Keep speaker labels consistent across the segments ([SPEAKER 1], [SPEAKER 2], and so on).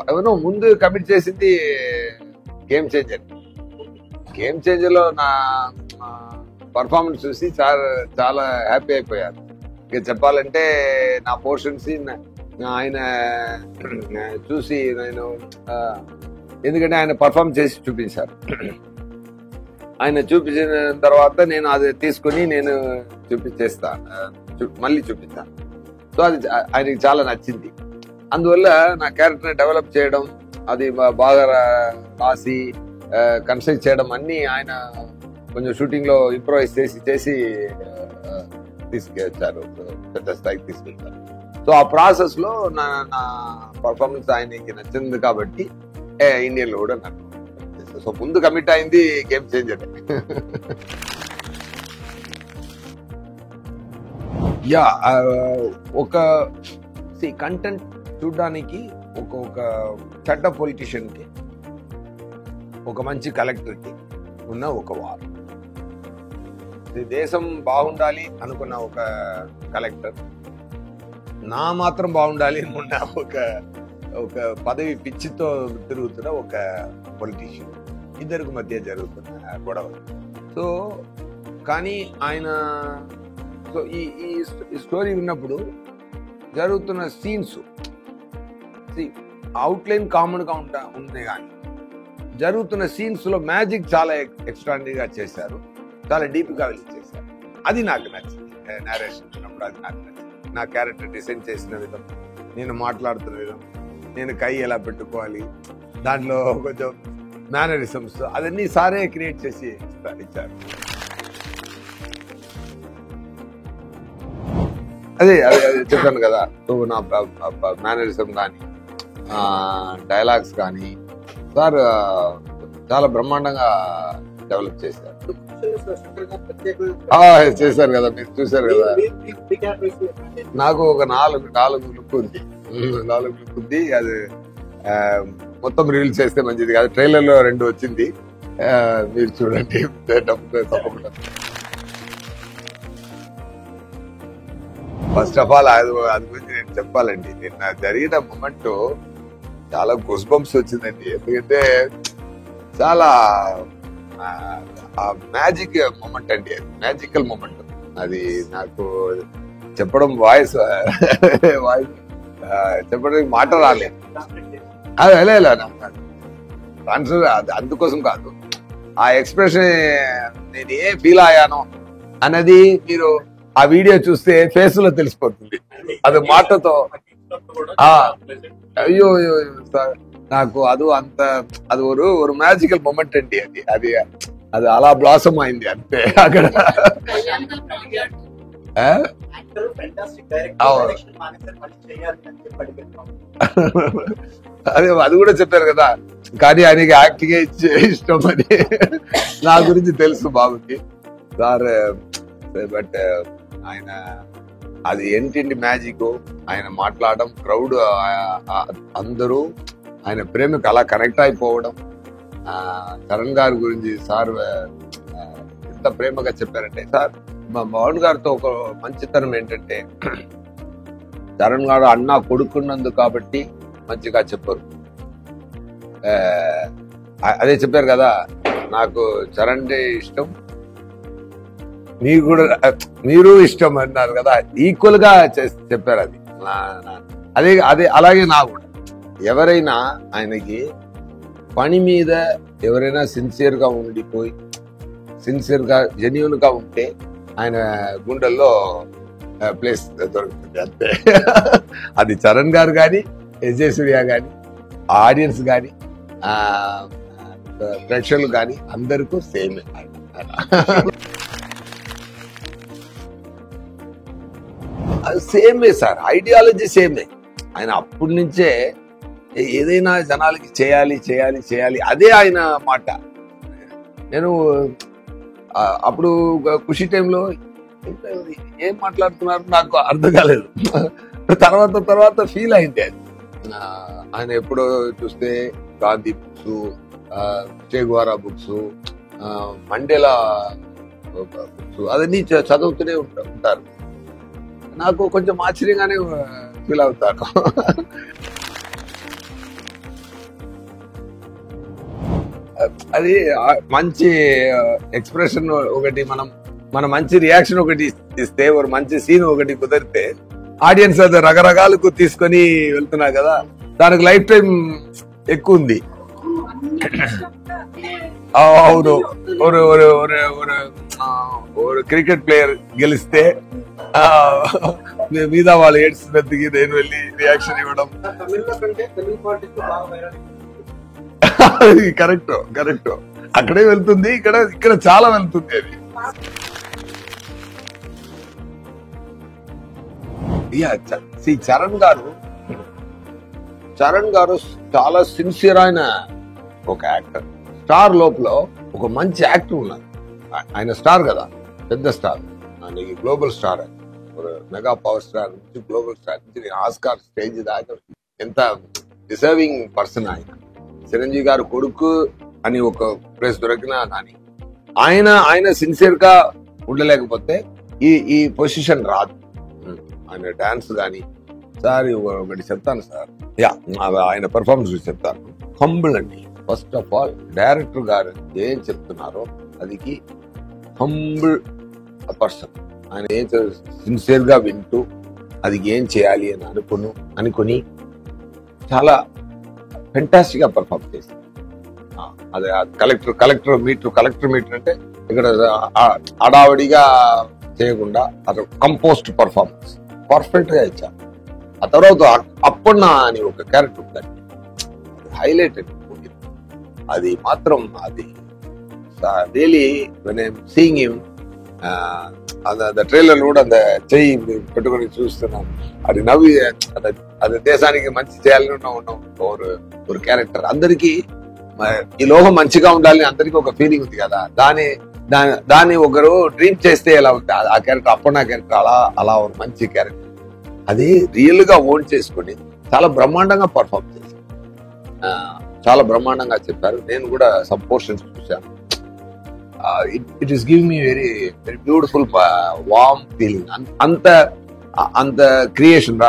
[SPEAKER 1] ఎవరో ముందు కమిట్ చేసింది గేమ్ చేంజర్. గేమ్ చేంజర్ లో నా పర్ఫార్మెన్స్ చూసి చాలా హ్యాపీ అయిపోయారు. ఇక చెప్పాలంటే నా పోర్షన్స్ ఆయన చూసి నేను ఎందుకంటే ఆయన పర్ఫార్మ్ చేసి చూపించారు. ఆయన చూపించిన తర్వాత నేను అది తీసుకుని నేను మళ్ళీ చూపిస్తాను. సో అది ఆయనకి చాలా నచ్చింది. అందువల్ల నా క్యారెక్టర్ డెవలప్ చేయడం, అది బాగా రాసి కన్స్ట్రక్ట్ చేయడం అన్ని ఆయన కొంచెం షూటింగ్ లో ఇంప్రూవైజ్ చేసి తీసుకెళ్తారు, పెద్ద స్థాయికి తీసుకెళ్తారు. సో ఆ ప్రాసెస్ లో నా పర్ఫార్మెన్స్ ఆయనకి నచ్చింది కాబట్టి ఇండియన్ లో కూడా నాకు. సో ముందు కమిట్ అయింది గేమ్ చేంజర్. ఒక కంటెంట్ చూడడానికి ఒక చెడ్డ పొలిటీషియన్ కి, ఒక మంచి కలెక్టర్ కి ఉన్న ఒక వార్. దేశం బాగుండాలి అనుకున్న ఒక కలెక్టర్, నా మాత్రం బాగుండాలి అనుకున్న ఒక పదవి పిచ్చితో తిరుగుతున్న ఒక పొలిటీషియన్, ఇద్దరికి మధ్య జరుగుతున్న గొడవ. సో కానీ ఆయన ఈ స్టోరీ విన్నప్పుడు జరుగుతున్న సీన్స్ అవుట్లైన్ కామన్ గా ఉంటాయి, కానీ జరుగుతున్న సీన్స్ లో మ్యాజిక్ చాలా ఎక్స్ట్రాడినరీగా చేశారు, చాలా డీప్ గా వెళ్ళి చేశారు. అది నాకు నచ్చింది. నేరేషన్ విన్నప్పుడు అది నాకు నచ్చింది. నా క్యారెక్టర్ డిజైన్ చేసిన విధం, నేను మాట్లాడుతున్న విధం, నేను కై ఎలా పెట్టుకోవాలి, దాంట్లో కొంచెం మేనరిజమ్స్ అదన్నీ సారే క్రియేట్ చేసి ఇచ్చారు. అదే చెప్పాను కదా, నా మేనరిజం కానీ డైలాగ్స్ కానీ సార్ చాలా బ్రహ్మాండంగా డెవలప్ చేశారు. చేశారు కదా, మీరు చూసారు కదా. నాకు ఒక నాలుగు లుక్ ఉంది. అది మొత్తం రిలీజ్ చేస్తే మంచిది కాదు. ట్రైలర్ లో 2 వచ్చింది, మీరు చూడండి తప్పకుండా. ఫస్ట్ ఆఫ్ ఆల్ అది గురించి నేను చెప్పాలండి. నిన్న జరిగిన మూమెంట్ చాలా గూస్ బంప్స్ వచ్చిందండి. ఎందుకంటే చాలా మ్యాజిక్ మూమెంట్ అండి, అది మ్యాజికల్ మూమెంట్. అది నాకు చెప్పడం వాయిస్ చెప్పడానికి మాట రాలేదు. ఆన్సర్ అందుకోసం కాదు, ఆ ఎక్స్ప్రెషన్ నేను ఏ ఫీల్ అయ్యానో అన్నది మీరు ఆ వీడియో చూస్తే ఫేస్ లో తెలిసిపోతుంది. అది మాటతో అయ్యో నాకు అది ఒక మ్యాజికల్ మూమెంట్ అండి. అది అలా బ్లాసమ్ అయింది అంతే అక్కడ. అది కూడా చెప్పారు కదా, కానీ ఆయనకి యాక్టింగ్ ఇష్టం అని నా గురించి తెలుసు బాబుకి సార్. బట్ ఆయన అది ఏంటి మ్యాజిక్, ఆయన మాట్లాడడం, క్రౌడ్ అందరూ ఆయన ప్రేమకు అలా కనెక్ట్ అయిపోవడం. చరణ్ గారి గురించి సార్ ఎంత ప్రేమగా చెప్పారంటే, సార్ మా పవన్ గారితో ఒక మంచితనం ఏంటంటే, చరణ్ గారు అన్న కొడుకున్నందుకు కాబట్టి మంచిగా చెప్పరు. అదే చెప్పారు కదా, నాకు చరణ్ ఇష్టం, మీరు ఇష్టం అన్నారు కదా, ఈక్వల్ గా చెప్పారు. అది అలాగే నా కూడా ఎవరైనా ఆయనకి పని మీద ఎవరైనా సిన్సియర్ గా ఉండిపోయి సిన్సియర్ గా జెన్యూన్ గా ఉంటే ఆయన గుండెల్లో ప్లేస్ దొరుకుతుంది అంతే. అది చరణ్ గారు కానీ, విజయ్ సూర్య కానీ, ఆడియన్స్ కానీ, ప్రేక్షకులు కానీ అందరికీ సేమే. సేమే సార్, ఐడియాలజీ సేమే. ఆయన అప్పటి నుంచే ఏదైనా జనాలకి చేయాలి చేయాలి చేయాలి, అదే ఆయన మాట. నేను అప్పుడు ఖుషి టైంలో ఏం మాట్లాడుతున్నారు నాకు అర్థం కాలేదు. తర్వాత ఫీల్ అయింది అది. ఆయన ఎప్పుడో చూస్తే Gandhi books, Che Guevara books, Mandela books అదన్నీ చదువుతూనే ఉంటారు. నాకు కొంచెం ఆశ్చర్యంగానే ఫీల్ అవుతాను. అది మంచి ఎక్స్ప్రెషన్ ఒకటి, మన మంచి రియాక్షన్ ఒకటి ఇస్తే, ఒక మంచి సీన్ ఒకటి కుదిరితే ఆడియన్స్ అది రకరకాలకు తీసుకొని వెళ్తున్నారు కదా, దానికి లైఫ్ టైం ఎక్కువ ఉంది. అవును, ఒక క్రికెట్ ప్లేయర్ గెలిస్తే మీద వాళ్ళు ఏడ్చినందుకు నేను వెళ్ళి రియాక్షన్ ఇవ్వడం. కరెక్ట్ అక్కడే వెళ్తుంది, ఇక్కడ చాలా వెళ్తుంది అది. చరణ్ గారు చాలా సిన్సియర్ అయిన ఒక యాక్టర్. స్టార్ లోపల ఒక మంచి యాక్టర్ ఉన్నారు. ఆయన స్టార్ కదా, పెద్ద star, global star, mega power star నుంచి గ్లోబల్ స్టార్ నుంచి ఆస్కార్ స్టేజ్ దాకా ఎంత డిజర్వింగ్ పర్సన్ ఆయన. చిరంజీవి గారు కొడుకు అని ఒక ప్లేస్ దొరికినా కానీ ఆయన సిన్సియర్ గా ఉండలేకపోతే ఈ పొజిషన్ రాదు. ఆయన డాన్స్ గాని, సార్ ఒకటి చెప్తాను సార్, ఆయన పెర్ఫార్మెన్స్ గురించి చెప్తాను. హంబుల్ అండి. ఫస్ట్ ఆఫ్ ఆల్ డైరెక్టర్ గారు ఏం చెప్తున్నారో అదికి హంబుల్ పర్సన్. ఆయన ఏం సిన్సియర్ గా వింటూ అది ఏం చేయాలి అని అనుకుని చాలా ఫెంటాస్టిక్ గా పర్ఫార్మ్ చేశారు. అదే కలెక్టర్ మీటర్ అంటే ఇక్కడ అడావడిగా చేయకుండా అది కంపోస్ట్ పర్ఫార్మెన్స్ పర్ఫెక్ట్ గా ఇచ్చారు. ఆ తర్వాత అప్పన్న అని ఒక క్యారెక్టర్ ఉందండి, హైలైటెడ్. అది మాత్రం అది really when I'm seeing him, அந்த ట్రైలర్ కూడా அந்த చెయ్యి పెట్టుకుని చూస్తున్నాను. అది నవ్వి అది దేశానికి మంచి చేయాలని ఉన్న ఒక క్యారెక్టర్. అందరికి ఈ లోకం మంచిగా ఉండాలని అందరికి ఒక ఫీలింగ్ ఉంది కదా, దాన్ని ఒకరు డ్రీమ్ చేస్తే ఎలా ఉంటుంది. ఆ క్యారెక్టర్ అప్పన్న క్యారెక్టర్ అలా ఒక మంచి క్యారెక్టర్. అది రియల్ గా ఓన్ చేసుకుని చాలా బ్రహ్మాండంగా పర్ఫార్మ్ చేశారు, చాలా బ్రహ్మాండంగా చెప్పారు. నేను కూడా సమ్ పోర్షన్స్ చూశాను. It is give me very very beautiful warm feeling. అంత క్రియేషన్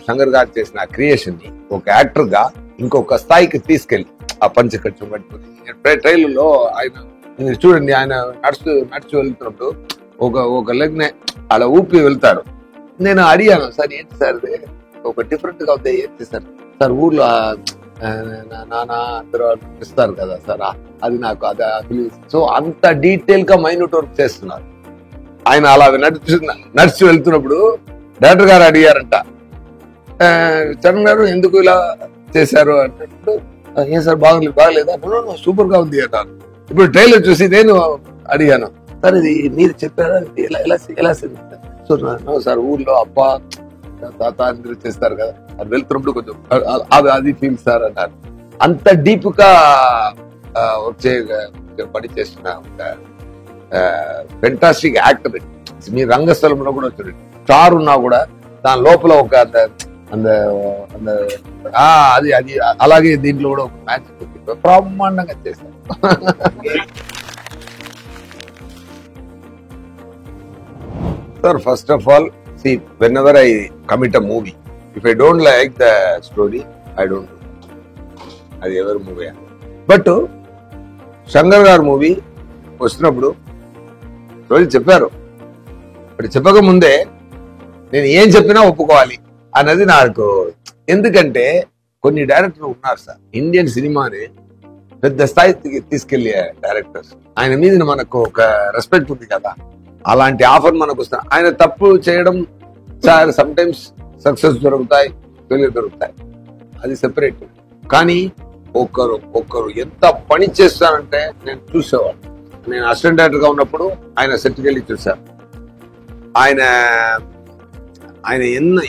[SPEAKER 1] శంకర్ గారు చేసిన క్రియేషన్ ని ఒక యాక్టర్ గా ఇంకొక స్థాయికి తీసుకెళ్ళి ఆ పంచకట్టు పట్టుకుని ట్రైలర్లో ఆయన చూడండి, ఆయన నడుచు వెళ్తున్నప్పుడు ఒక లెగ్ అలా ఊపి వెళ్తారు. నేను అడిగాను, సార్ ఏంటి సార్ ఒక డిఫరెంట్ గా ఉంది, ఏంటి సార్ ఊర్లో నానా అందరూ ఇస్తారు కదా సార్, అది నాకు అది. సో అంత డీటెయిల్ గా మైన్యూట్ వర్క్ చేస్తున్నారు ఆయన. అలా నడిచి వెళ్తున్నప్పుడు డైరెక్టర్ గారు అడిగారంట, చరణ్ గారు ఎందుకు ఇలా చేశారు అంటే, ఏం సార్ బాగలేదా, సూపర్ గా ఉంది అన్నారు. ఇప్పుడు ట్రైలర్ చూసి నేను అడిగాను, సార్ ఇది మీరు చెప్పారా, ఎలా సో సార్ ఊర్లో అప్ప తాత అందరూ చేస్తారు కదా, అది వెళ్తున్నప్పుడు కొంచెం అది ఫీల్ సార్ అన్నారు. అంత డీప్ గా వచ్చే పని చేసిన ఫెంటాస్టిక్ యాక్టర్. మీ రంగస్థలంలో కూడా వచ్చాడు, స్టార్ ఉన్నా కూడా దాని లోపల ఒక అది అలాగే దీంట్లో కూడా ఒక మ్యాచ్ బ్రహ్మాండంగా చేశారు. Sir, first of all, see, whenever I commit a movie, if I don't like the story, I don't do it. అది ఎవరి మూవీ. బట్ శంకర్ గారు మూవీ వస్తున్నప్పుడు రోజు చెప్పారు, ఇప్పుడు చెప్పక ముందే నేను ఏం చెప్పినా ఒప్పుకోవాలి అన్నది నాకు. ఎందుకంటే కొన్ని డైరెక్టర్లు ఉన్నారు సార్, ఇండియన్ సినిమాని పెద్ద స్థాయికి తీసుకెళ్లే డైరెక్టర్స్. ఆయన మీద మనకు ఒక రెస్పెక్ట్ ఉంది కదా, అలాంటి ఆఫర్ మనకు వస్తుంది. ఆయన తప్పు చేయడం సమ్ టైమ్స్ సక్సెస్ దొరుకుతాయి, ఫెయిల్యూర్ దొరుకుతాయి, అది సెపరేట్. కానీ ఒకరు ఎంత పని చేస్తారంటే నేను చూసేవాడు. నేను అసిస్టెంట్ డైరెక్టర్ గా ఉన్నప్పుడు ఆయన సెట్కి వెళ్ళి చూశాను. ఆయన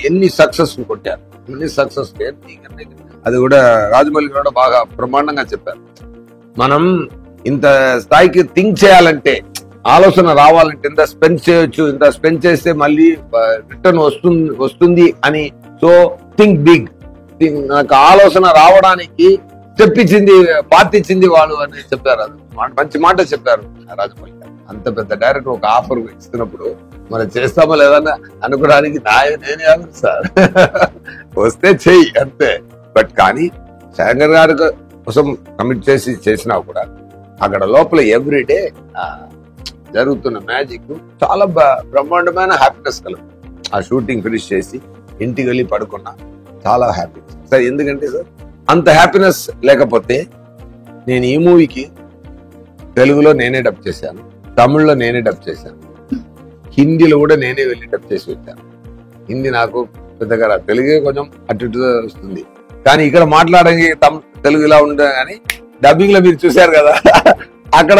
[SPEAKER 1] ఎన్ని సక్సెస్ కొట్టారు, ఎన్ని సక్సెస్. అది కూడా రాజమౌళి కూడా బాగా బ్రహ్మాండంగా చెప్పారు. మనం ఇంత స్థాయికి థింక్ చేయాలంటే, ఆలోచన రావాలంటే ఇంత స్పెండ్ చేయొచ్చు, ఇంత స్పెండ్ చేస్తే మళ్ళీ రిటర్న్ వస్తుంది అని. So think big. నాకు ఆలోచన రావడానికి చెప్పించింది, పార్టీచ్చింది వాళ్ళు అని చెప్పారు. అది మంచి మాట చెప్పారు రాజమౌళి గారు. అంత పెద్ద డైరెక్టర్ ఒక ఆఫర్ ఇస్తున్నప్పుడు మనం చేస్తామో లేదన్నా అనుకోవడానికి నేనే సార్ వస్తే చెయ్యి అంతే. బట్ కానీ శంకర్ గారు కోసం కమిట్ చేసినా కూడా అక్కడ లోపల ఎవ్రీడే జరుగుతున్న మ్యాజిక్ చాలా బ్రహ్మాండమైన హ్యాపీనెస్ కలుగు. ఆ షూటింగ్ ఫినిష్ చేసి ఇంటికి వెళ్ళి పడుకున్నా చాలా హ్యాపీ సార్. ఎందుకంటే సార్ అంత హ్యాపీనెస్ లేకపోతే నేను ఈ మూవీకి తెలుగులో నేనే డబ్ చేశాను, తమిళ్లో నేనే డబ్ చేశాను, హిందీలో కూడా నేనే వెళ్ళి డబ్ చేసి వచ్చాను. హిందీ నాకు పెద్దగా రాదు, తెలుగే కొంచెం అటు ఇటు వస్తుంది. కానీ ఇక్కడ మాట్లాడడానికి తెలుగు ఇలా ఉండదు. కానీ డబ్బింగ్ లో మీరు చూశారు కదా, అక్కడ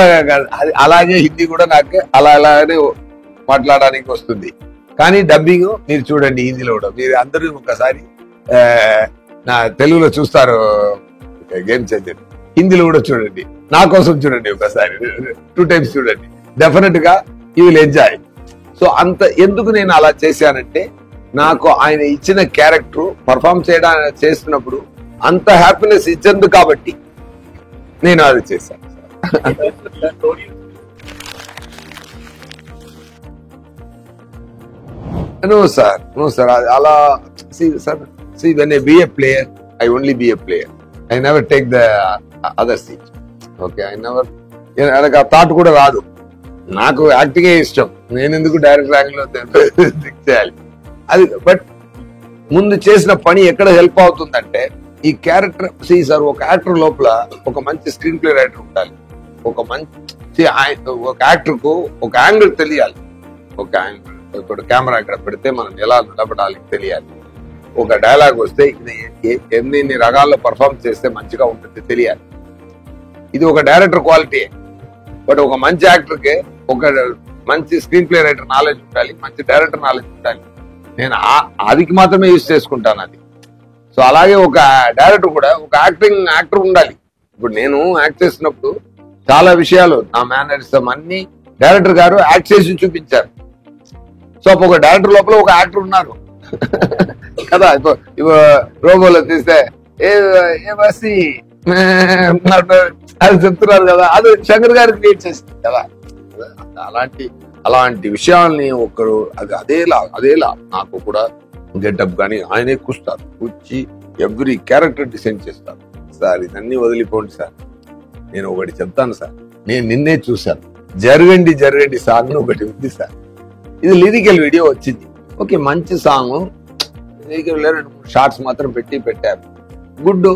[SPEAKER 1] అలాగే హిందీ కూడా నాకు అలానే మాట్లాడడానికి వస్తుంది. కానీ డబ్బింగ్ మీరు చూడండి హిందీలో కూడా, మీరు అందరూ ఒకసారి నా తెలుగులో చూస్తారు గేమ్ చేంజర్, హిందీలో కూడా చూడండి, నా కోసం చూడండి ఒకసారి, 2 times చూడండి, డెఫినెట్ గా యూ విల్ ఎంజాయ్. సో అంత ఎందుకు నేను అలా చేశానంటే, నాకు ఆయన ఇచ్చిన క్యారెక్టర్ పర్ఫామ్ చేస్తున్నప్పుడు అంత హ్యాపీనెస్ ఇచ్చింది కాబట్టి నేను అది చేశాను. No sir. అలా see when I be a player, I only be a player. I never take the other seat. Okay, I never. నాకు ఆ థాట్ కూడా రాదు. నాకు యాక్టింగ్ ఇష్టం, నేను ఎందుకు డైరెక్ట్ ర్యాంక్ లో చేయాలి అది. బట్ ముందు చేసిన పని ఎక్కడ హెల్ప్ అవుతుందంటే, ఈ క్యారెక్టర్ సార్ ఒక యాక్టర్ లోపల ఒక మంచి స్క్రీన్ ప్లే రైటర్ ఉండాలి. ఒక యాక్టర్ కు ఒక యాంగిల్ తెలియాలి. ఒక యాంగిల్, ఇప్పుడు కెమెరా ఇక్కడ పెడితే మనం ఎలా నిలబడాలి తెలియాలి. ఒక డైలాగ్ వస్తే ఇది ఎన్ని రకాల్లో పర్ఫార్మ్ చేస్తే మంచిగా ఉంటుంది తెలియాలి. ఇది ఒక డైరెక్టర్ క్వాలిటీ. బట్ ఒక మంచి యాక్టర్ కి ఒక మంచి స్క్రీన్ ప్లే రైటర్ నాలెడ్జ్ ఉండాలి, మంచి డైరెక్టర్ నాలెడ్జ్ ఉండాలి. నేను అదికి మాత్రమే యూజ్ చేసుకుంటాను అది. సో అలాగే ఒక డైరెక్టర్ కూడా ఒక యాక్టర్ ఉండాలి. ఇప్పుడు నేను యాక్ట్ చేసినప్పుడు చాలా విషయాలు నా మేనరిజం అన్ని డైరెక్టర్ గారు యాక్ట్ చేసి చూపించారు. సో ఒక డైరెక్టర్ లోపల ఒక యాక్టర్ ఉన్నారు కదా. ఇప్పుడు రోబోలో తీస్తే ఏ బస్సి అది చెప్తున్నారు కదా, అది శంకర్ గారు క్రియేట్ చేసింది కదా. అలాంటి విషయాల్ని ఒకరు అదేలా నాకు కూడా గెటప్ కానీ ఆయనే కూర్చి ఎవ్రీ క్యారెక్టర్ డిసైన్ చేస్తారు. సార్ ఇదన్నీ వదిలిపోండి సార్, నేను ఒకటి చెప్తాను సార్, నేను నిన్నే చూశాను, జరగండి సాంగ్ ఒకటి ఉంది సార్. ఇది లిరికల్ వీడియో వచ్చింది, ఓకే మంచి సాంగ్, లిరికల్ 2-3 షార్ట్స్ మాత్రం పెట్టారు, గుడ్.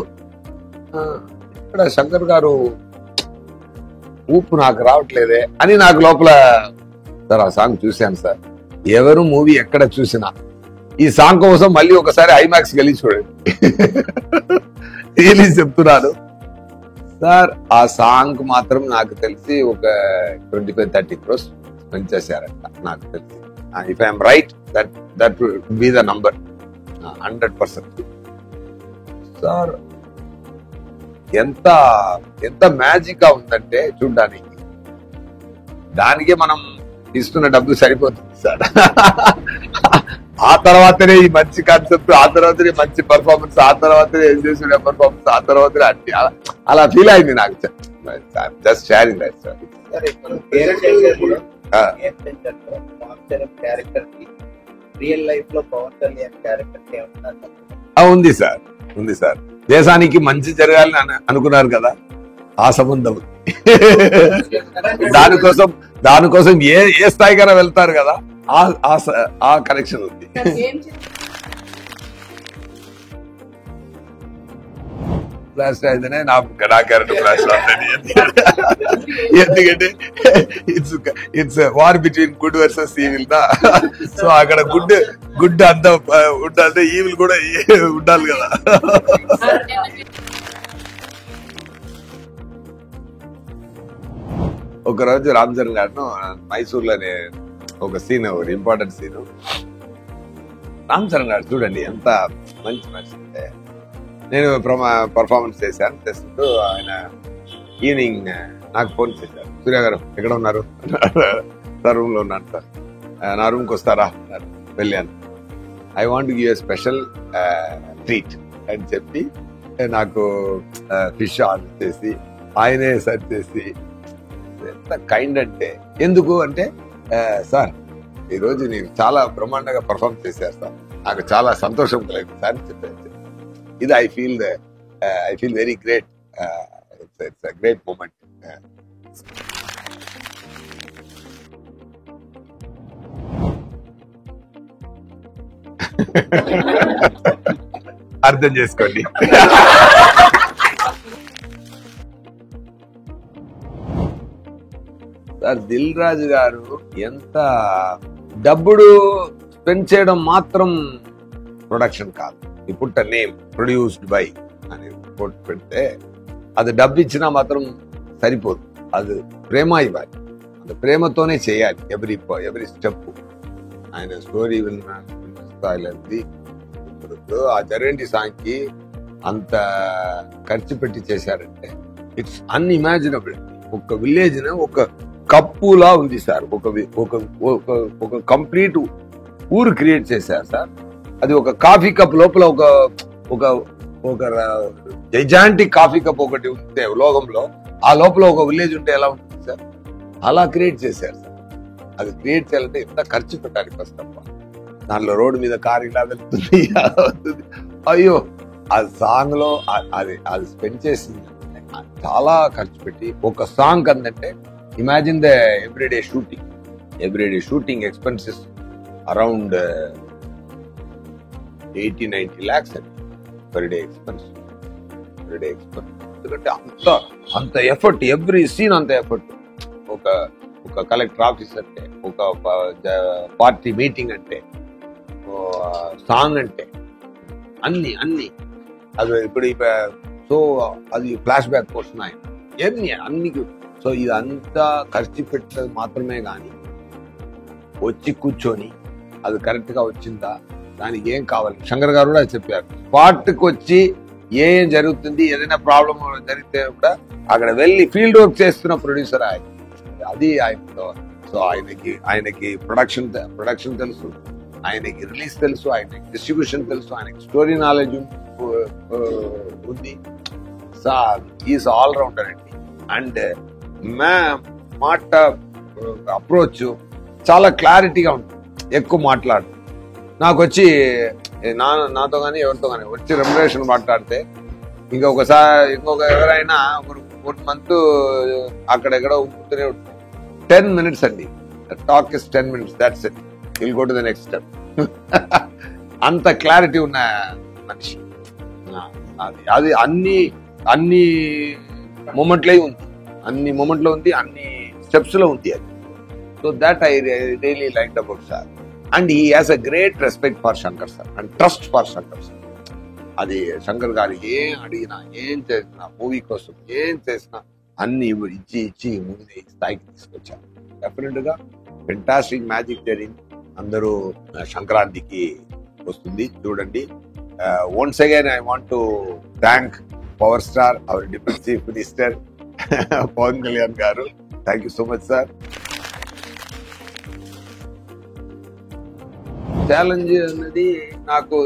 [SPEAKER 1] ఇక్కడ శంకర్ గారు ఊపు నాకు రావట్లేదే అని నాకు లోపల సార్ ఆ సాంగ్ చూశాను సార్. ఎవరు మూవీ ఎక్కడ చూసినా ఈ సాంగ్ కోసం మళ్ళీ ఒకసారి ఐమాక్స్ వెళ్ళి చూడండి. రియలీ చెప్తున్నాను సార్. ఆ సాంగ్ మాత్రం నాకు తెలిసి ఒక 25-30 crores స్పెండ్ చేశారంట నాకు తెలిసి. If I'm right, that will be the number 100%. Sir ఎంత మ్యాజిక్ గా ఉందంటే చూడ్డానికి, దానికే మనం ఇస్తున్న డబ్బు సరిపోతుంది సార్. ఆ తర్వాతనే ఈ మంచి కాన్సెప్ట్, ఆ తర్వాతనే మంచి పర్ఫార్మెన్స్, ఆ తర్వాతనే ఏం చేసిన పర్ఫార్మెన్స్, ఆ తర్వాతనే అన్ని అలా ఫీల్ అయింది నాకు. Just sharing that sir. ఉంది సార్. దేశానికి మంచి జరగాలని అనుకున్నారు కదా, ఆ సంబంధం దానికోసం ఏ స్థాయికైనా వెళ్తారు కదా, ఆ కనెక్షన్ ఉంది. ఫ్లాష్ అయితేనే నా క్యారెక్టర్ ఫ్లాష్ అవుతుంది. ఎందుకంటే it's war between good versus evil దా. సో అక్కడ గుడ్ అంతా ఉండాలంటే ఈవిల్ కూడా ఉండాలి కదా. ఒక రోజు రామ్ చరణ్ గారు మైసూర్లోనే ఒక సీన్, ఒక ఇంపార్టెంట్ సీన్, రామ్ చరణ్ గారు చూడండి ఎంత మంచి మనిషి అంటే, నేను పర్ఫార్మెన్స్ చేస్తూ ఆయన ఈవినింగ్ నాకు ఫోన్ చేశారు, సూర్య గారు ఎక్కడ ఉన్నారు? సార్ రూమ్ లో ఉన్నాను సార్, నా రూమ్కి వస్తారా? వెళ్ళాను. I want give a special treat అని చెప్పి నాకు ఫిష్ ఆర్డర్ చేసి ఆయనే సర్వ్ చేసి, ఎంత కైండ్ అంటే, ఎందుకు అంటే సార్ ఈరోజు నేను చాలా బ్రహ్మాండంగా పర్ఫార్మ్ చేశారు సార్, నాకు చాలా సంతోషం కలిగింది సార్ చెప్పారు. ఇది I feel very great it's a great moment. అర్థం చేసుకోండి. సార్ దిల్ రాజు గారు ఎంత డబ్బుడు స్పెండ్ చేయడం మాత్రం ప్రొడక్షన్ కాదు. ఇప్పుడు నేమ్ ప్రొడ్యూస్డ్ బై అని పెడితే అది డబ్బు ఇచ్చినా మాత్రం సరిపోదు, అది ప్రేమ ఇవ్వాలి, అది ప్రేమతోనే చేయాలి ఎవ్రీ స్టెప్. ఆయన స్టోరీ విన్నది ఇప్పుడు ఆ జరేంటి సాంగ్కి అంత ఖర్చు పెట్టి చేశారంటే ఇట్స్ అన్ఇమాజినబుల్. ఒక విలేజ్ ఒక కప్పులా ఉంది సార్, ఒక కంప్లీట్ ఊరు క్రియేట్ చేశారు సార్. అది ఒక కాఫీ కప్ లోపల ఒక జైజాంటిక్ కాఫీ కప్ ఒకటి ఉంటే లోకంలో, ఆ లోపల ఒక విలేజ్ ఉంటే ఎలా ఉంటుంది సార్? అలా క్రియేట్ చేశారు సార్. అది క్రియేట్ చేయాలంటే ఎంత ఖర్చు పెట్టాలి ఫస్ట్ ఆఫ్ ఆల్. దానిలో రోడ్డు మీద కారు ఇలా వెళ్తుంది, అయ్యో ఆ సాంగ్ లో అది స్పెండ్ చేసింది చాలా ఖర్చు పెట్టి ఒక సాంగ్ అందంటే imagine the everyday shooting expenses around 80-90 lakhs అండి పర్ డే ఎక్స్పెన్స్. ఎందుకంటే అంత ఎఫర్ట్, ఎవ్రీ సీన్ అంత ఎఫర్ట్. ఒక కలెక్టర్ ఆఫీస్ అంటే, ఒక పార్టీ మీటింగ్ అంటే, సాంగ్ అంటే, అన్ని అది ఇప్పుడు సో అది ఫ్లాష్ బ్యాక్ పోర్షన్ అన్ని. సో ఇదంతా ఖర్చు పెట్టేది మాత్రమే కానీ వచ్చి కూర్చొని అది కరెక్ట్ గా వచ్చిందా, దానికి ఏం కావాలి, శంకర్ గారు కూడా చెప్పారు. స్పాట్కి వచ్చి ఏం జరుగుతుంది, ఏదైనా ప్రాబ్లం జరిగితే కూడా అక్కడ వెళ్ళి ఫీల్డ్ వర్క్ చేస్తున్న ప్రొడ్యూసర్ ఆయన. అది ఆయనతో. సో ఆయనకి ప్రొడక్షన్ తెలుసు, ఆయనకి రిలీజ్ తెలుసు, ఆయనకి డిస్ట్రిబ్యూషన్ తెలుసు, ఆయనకి స్టోరీ నాలెడ్జ్ ఉంది. ఈజ్ ఆల్ రౌండర్ అండి. అండ్ మాట అప్రోచ్ చాలా క్లారిటీగా ఉంటుంది, ఎక్కువ మాట్లాడు. నాకు వచ్చి నాతో కానీ ఎవరితో కానీ వచ్చి రెమ్యునరేషన్ మాట్లాడితే ఇంకొక ఎవరైనా 1 month అక్కడెక్కడ ఉంటూనే ఉంటుంది. 10 minutes అండి, talk is 10 minutes, that's it, will go to the next step. అంత క్లారిటీ ఉన్న మనిషి. అది అన్ని మూమెంట్లో ఉంది, అన్ని స్టెప్స్ లో ఉంది అది. So that I really liked about sir. And he has a great respect for Shankar sir and trust for Shankar sir. అది శంకర్ గారు ఏం అడిగినా, ఏం చేసినా, మూవీ కోసం ఏం చేసినా అన్ని ఇచ్చి మూవీ స్థాయికి తీసుకొచ్చారు. డెఫినెట్ గా ఫెంటాస్టిక్ మ్యాజిక్ జరిగింది. అందరూ సంక్రాంతికి వస్తుంది, చూడండి. Once again I want to thank power star, our deputy chief minister Pawan Kalyan garu. Thank you so much sir. Challenge అన్నది నాకు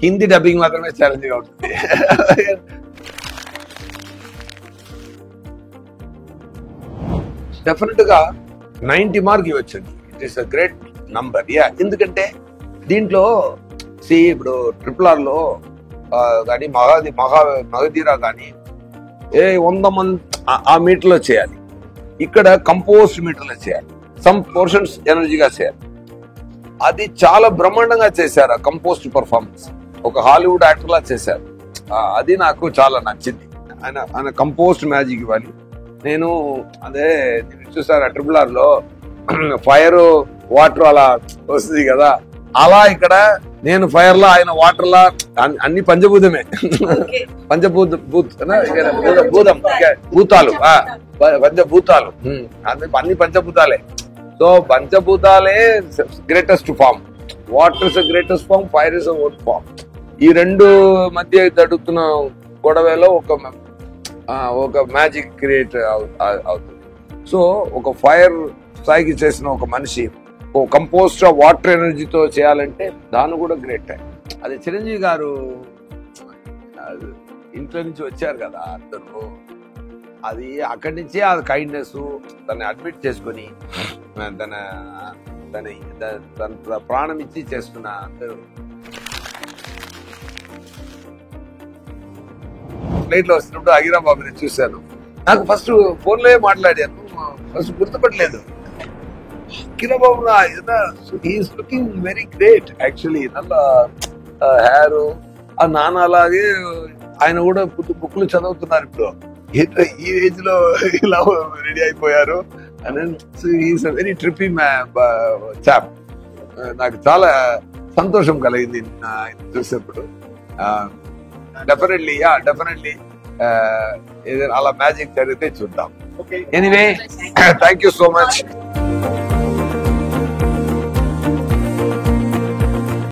[SPEAKER 1] హిందీ డబ్బింగ్ మాత్రమే ఛాలెంజ్ గా ఉంటుంది. డెఫినెట్ గా 90 మార్క్ ఇవ్వచ్చండి. It is a great number. ఎందుకంటే దీంట్లో ఇప్పుడు RRR లో కానీ మగధీరా కానీ 100 మంది ఆ మీటర్లో చేయాలి, ఇక్కడ కంపోజ్డ్ మీటర్లో చేయాలి, సమ్ పోర్షన్స్ ఎనర్జీగా చేయాలి. అది చాలా బ్రహ్మాండంగా చేశారు. ఆ కంపోజ్డ్ పర్ఫార్మెన్స్ ఒక హాలీవుడ్ యాక్టర్ లా చేశారు. అది నాకు చాలా నచ్చింది. ఆయన కంపోజ్డ్ మ్యాజిక్ ఇవ్వాలి. నేను అదే చూసారు RRR లో ఫైర్ వాటర్ అలా వస్తుంది కదా, అలా ఇక్కడ నేను ఫైర్ లా, ఆయన వాటర్ లా, అన్ని పంచభూతమే. భూతాలు అన్ని పంచభూతాలే. సో పంచభూతాలే greatest form. Water is greatest form, fire is own form. ఈ రెండు మధ్య జరుగుతున్న గొడవలో ఒక మ్యాజిక్ క్రియేట్ అవుతుంది. సో ఒక ఫైర్ స్థాయికి చేసిన ఒక మనిషి కంపోస్ట్ వాటర్ ఎనర్జీతో చేయాలంటే దాన్ని కూడా గ్రేట్. అది చిరంజీవి గారు ఇంట్లో నుంచి వచ్చారు కదా అందరూ, అది అక్కడి నుంచే ఆ కైండ్నెస్ తను అడ్మిట్ చేసుకొని తన ప్రాణం ఇచ్చి చేస్తున్న అందరూ ఫ్లైట్ లో వస్తున్నప్పుడు అగిరా బాబుని చూశాను. నాకు ఫస్ట్ ఫోన్ లో మాట్లాడాను, ఫస్ట్ గుర్తుపట్టలేదు. Akira babu is looking very great actually. నల్ల హెయిర్, ఆ నాన్న అలాగే ఆయన కూడా బుక్లు చదువుతున్నారు ఇప్పుడు. ఈ ఏజ్ లో ఇలా రెడీ అయిపోయారు. Is very trippy chap. నాకు చాలా సంతోషం కలిగింది చూసేప్పుడు. డెఫినెట్లీ ఏదైనా అలా మ్యాజిక్ జరిగితే చూద్దాం. Anyway, thank you so much.